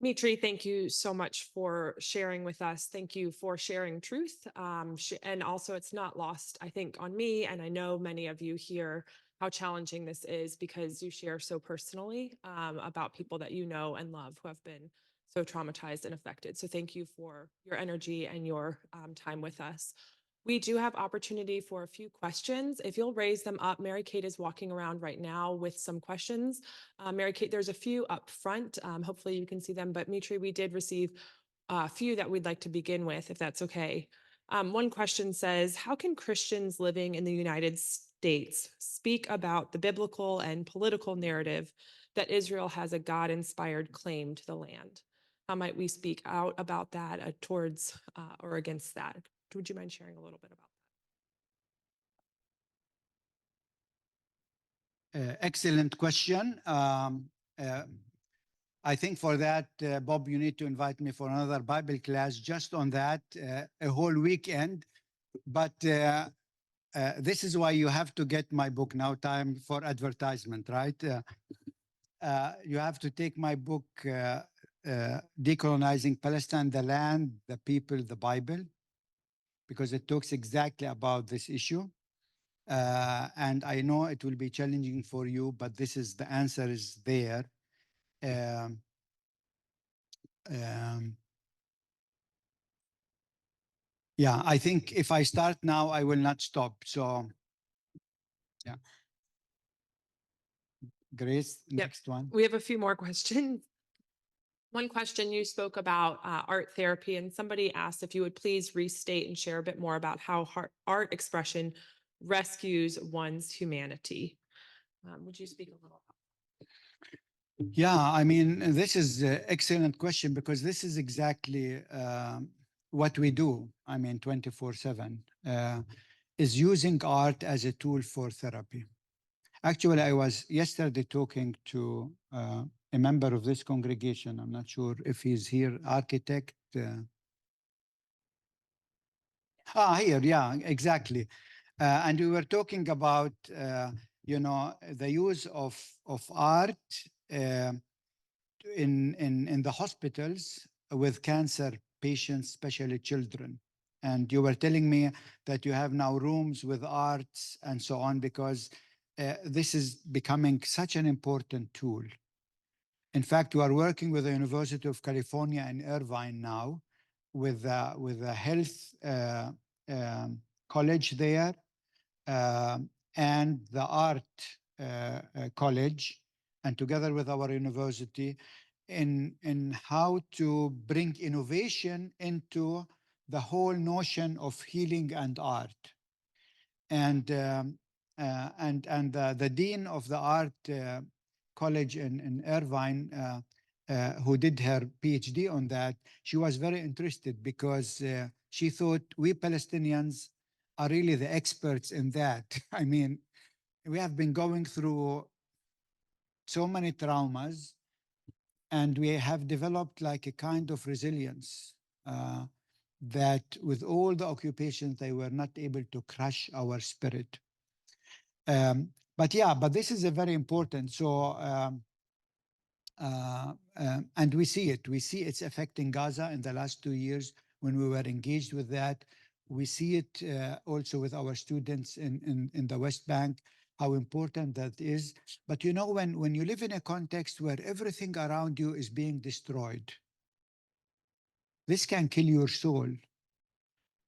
Mitri, thank you so much for sharing with us. Thank you for sharing truth. And also, it's not lost, I think, on me, and I know many of you here, how challenging this is because you share so personally about people that you know and love who have been so traumatized and affected. So thank you for your energy and your time with us. We do have opportunity for a few questions. If you'll raise them up, Mary Kate is walking around right now with some questions. Mary Kate, there's a few up front. Hopefully you can see them, but Mitri, we did receive a few that we'd like to begin with, if that's okay. One question says, how can Christians living in the United States speak about the biblical and political narrative that Israel has a God-inspired claim to the land? How might we speak out about that towards or against that? Would you mind sharing a little bit about that? Excellent question. I think for that, Bob, you need to invite me for another Bible class just on that, a whole weekend. But this is why you have to get my book now, time for advertisement, right? You have to take my book, Decolonizing Palestine, the Land, the People, the Bible, because it talks exactly about this issue. And I know it will be challenging for you, but the answer is there. Yeah, I think if I start now, I will not stop. So, yeah. Grace, next one. We have a few more questions. One question, you spoke about art therapy, and somebody asked if you would please restate and share a bit more about how art expression rescues one's humanity. Would you speak a little about that? Yeah, I mean, this is an excellent question because this is exactly what we do. I mean, 24/7 is using art as a tool for therapy. Actually, I was yesterday talking to a member of this congregation. I'm not sure if he's here, architect. Here, yeah, exactly. And we were talking about, the use of art in the hospitals with cancer patients, especially children. And you were telling me that you have now rooms with arts and so on, because this is becoming such an important tool. In fact, we are working with the University of California in Irvine now with a health college there and the art college, and together with our university in how to bring innovation into the whole notion of healing and art. And the dean of the art college in Irvine, who did her PhD on that, she was very interested because she thought we Palestinians are really the experts in that. I mean, we have been going through so many traumas, and we have developed like a kind of resilience that with all the occupations, they were not able to crush our spirit. But yeah, but this is a very important. So, and we see it. We see it's affecting Gaza in the last 2 years when we were engaged with that. We see it also with our students in the West Bank, how important that is. But you know, when you live in a context where everything around you is being destroyed, this can kill your soul.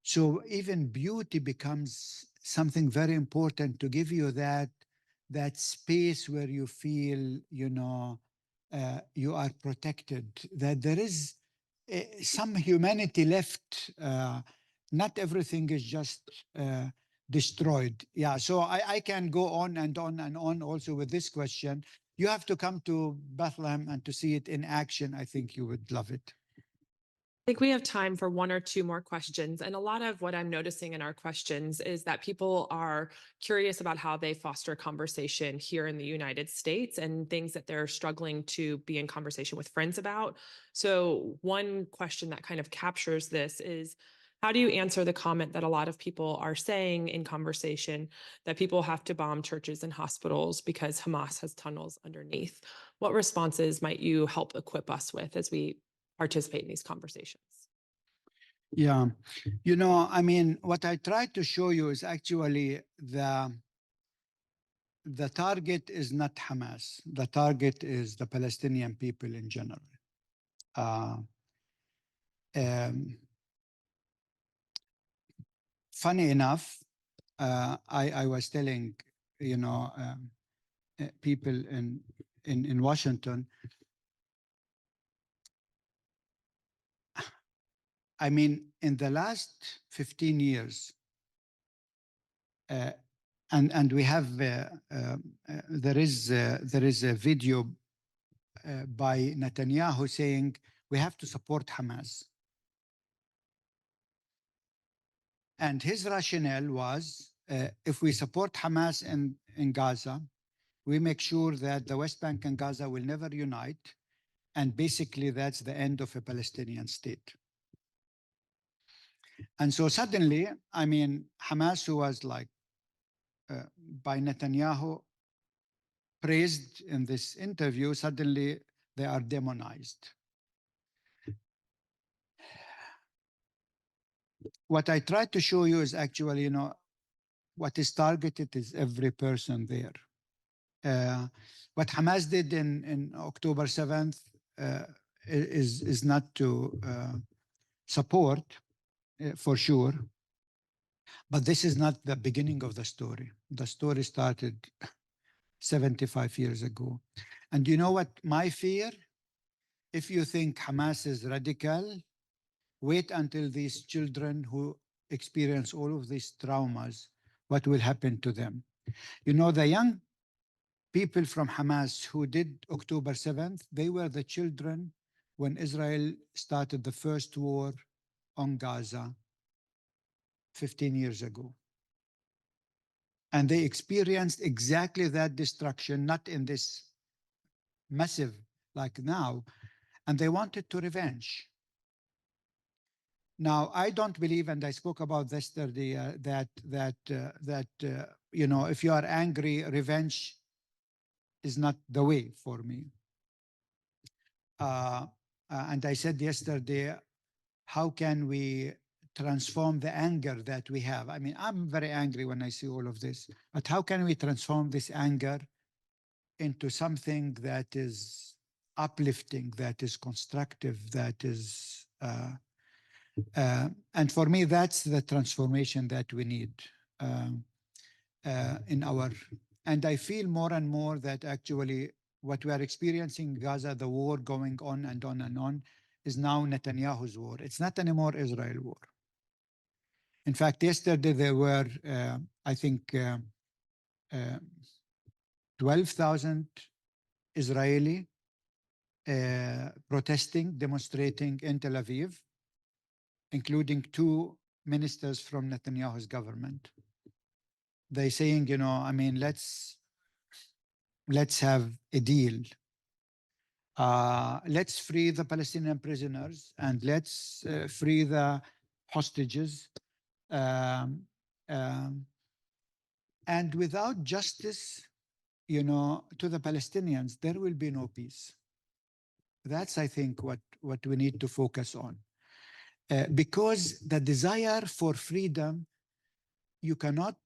So even beauty becomes something very important to give you that space where you feel, you know, you are protected, that there is some humanity left. Not everything is just destroyed. Yeah, so I can go on and on and on also with this question. You have to come to Bethlehem and to see it in action. I think you would love it. I think we have time for one or two more questions. And a lot of what I'm noticing in our questions is that people are curious about how they foster conversation here in the United States and things that they're struggling to be in conversation with friends about. So one question that kind of captures this is, how do you answer the comment that a lot of people are saying in conversation that people have to bomb churches and hospitals because Hamas has tunnels underneath? What responses might you help equip us with as we participate in these conversations? Yeah, you know, I mean, what I tried to show you is actually the target is not Hamas. The target is the Palestinian people in general. Funny enough, I was telling, you know, people in Washington, I mean, in the last 15 years, and we have there is a video by Netanyahu saying we have to support Hamas, and his rationale was if we support Hamas in Gaza, we make sure that the West Bank and Gaza will never unite, and basically that's the end of a Palestinian state. And so suddenly, I mean, Hamas, who was like by Netanyahu praised in this interview, suddenly they are demonized. What I tried to show you is actually, you know, what is targeted is every person there. What Hamas did in October 7th is not to support, for sure. But this is not the beginning of the story. The story started 75 years ago. And you know what my fear? If you think Hamas is radical, wait until these children who experience all of these traumas, what will happen to them? You know, the young people from Hamas who did October 7th, they were the children when Israel started the first war on Gaza 15 years ago. And they experienced exactly that destruction, not in this massive like now, and they wanted to revenge. Now, I don't believe, and I spoke about this yesterday, that you know, if you are angry, revenge is not the way for me. And I said yesterday, how can we transform the anger that we have? I mean, I'm very angry when I see all of this, but how can we transform this anger into something that is uplifting, that is constructive, that is, and for me, that's the transformation that we need in our, and I feel more and more that actually what we are experiencing in Gaza, the war going on and on and on, is now Netanyahu's war. It's not anymore Israel war. In fact, yesterday there were, I think, 12,000 Israeli protesting, demonstrating in Tel Aviv, including 2 ministers from Netanyahu's government. They saying, you know, I mean, let's have a deal. Let's free the Palestinian prisoners and let's free the hostages. And without justice, you know, to the Palestinians, there will be no peace. That's, I think, what we need to focus on. Because the desire for freedom, you cannot,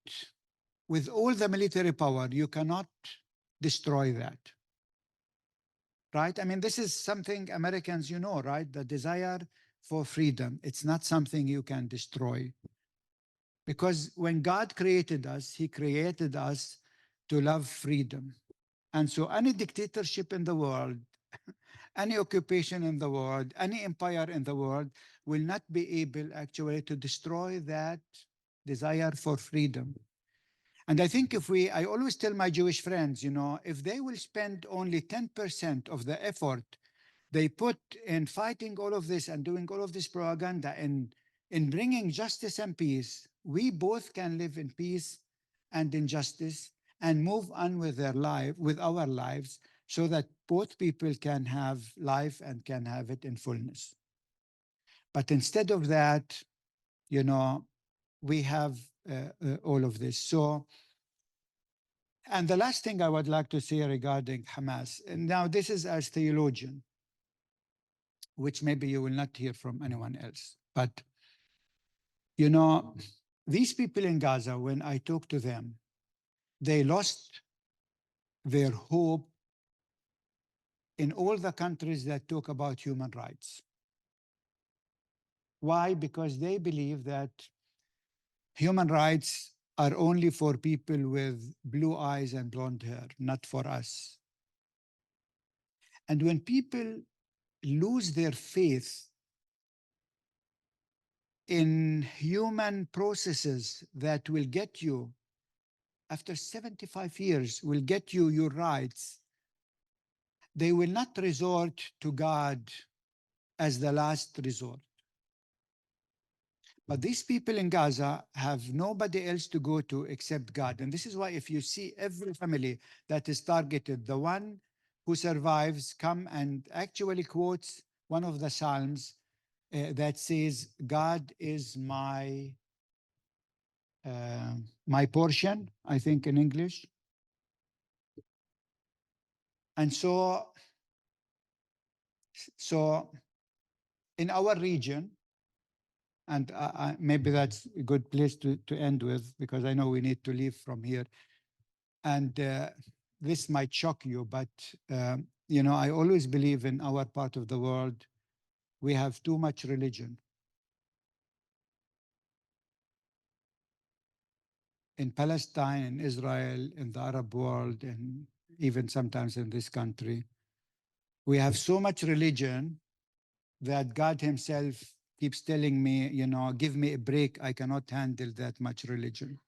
with all the military power, you cannot destroy that. Right? I mean, this is something Americans, you know, right? The desire for freedom. It's not something you can destroy. Because when God created us, he created us to love freedom. And so any dictatorship in the world, any occupation in the world, any empire in the world will not be able actually to destroy that desire for freedom. And I think I always tell my Jewish friends, you know, if they will spend only 10% of the effort they put in fighting all of this and doing all of this propaganda and in bringing justice and peace, we both can live in peace and in justice and move on with our lives, so that both people can have life and can have it in fullness. But instead of that, you know, we have all of this. So, and the last thing I would like to say regarding Hamas, and now this is as theologian, which maybe you will not hear from anyone else. But, you know, these people in Gaza, when I talk to them, they lost their hope in all the countries that talk about human rights. Why? Because they believe that human rights are only for people with blue eyes and blonde hair, not for us. And when people lose their faith in human processes that will get you, after 75 years, will get you your rights, they will not resort to God as the last resort. But these people in Gaza have nobody else to go to except God. And this is why if you see every family that is targeted, the one who survives come and actually quotes one of the Psalms that says, God is my portion, I think in English. And so in our region, and maybe that's a good place to end with, because I know we need to leave from here. And this might shock you, but you know, I always believe in our part of the world, we have too much religion. In Palestine, in Israel, in the Arab world, and even sometimes in this country, we have so much religion that God himself keeps telling me, you know, give me a break. I cannot handle that much religion.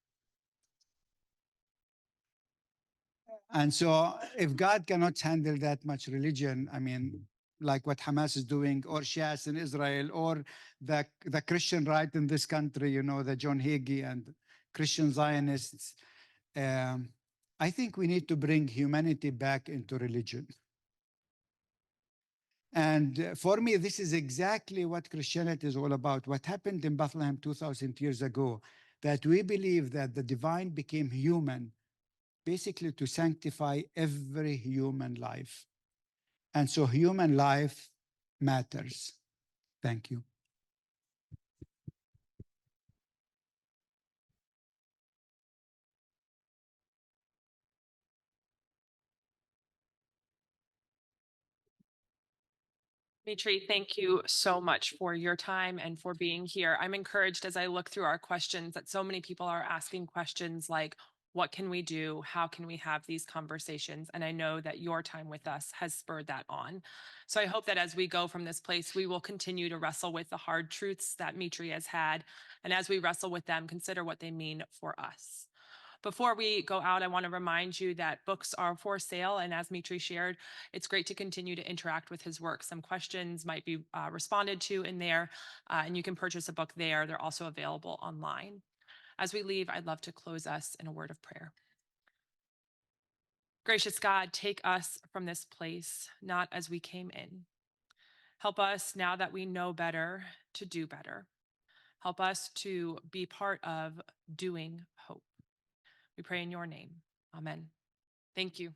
And so if God cannot handle that much religion, I mean, like what Hamas is doing, or Shias in Israel, or the Christian right in this country, you know, the John Hagee and Christian Zionists, I think we need to bring humanity back into religion. And for me, this is exactly what Christianity is all about. What happened in Bethlehem 2,000 years ago, that we believe that the divine became human, basically to sanctify every human life. And so human life matters. Thank you. Dimitri, thank you so much for your time and for being here. I'm encouraged as I look through our questions that so many people are asking questions like, what can we do? How can we have these conversations? And I know that your time with us has spurred that on. So I hope that as we go from this place, we will continue to wrestle with the hard truths that Dimitri has had. And as we wrestle with them, consider what they mean for us. Before we go out, I want to remind you that books are for sale. And as Mitri shared, it's great to continue to interact with his work. Some questions might be responded to in there, and you can purchase a book there. They're also available online. As we leave, I'd love to close us in a word of prayer. Gracious God, take us from this place, not as we came in. Help us, now that we know better, to do better. Help us to be part of doing hope. We pray in your name. Amen. Thank you.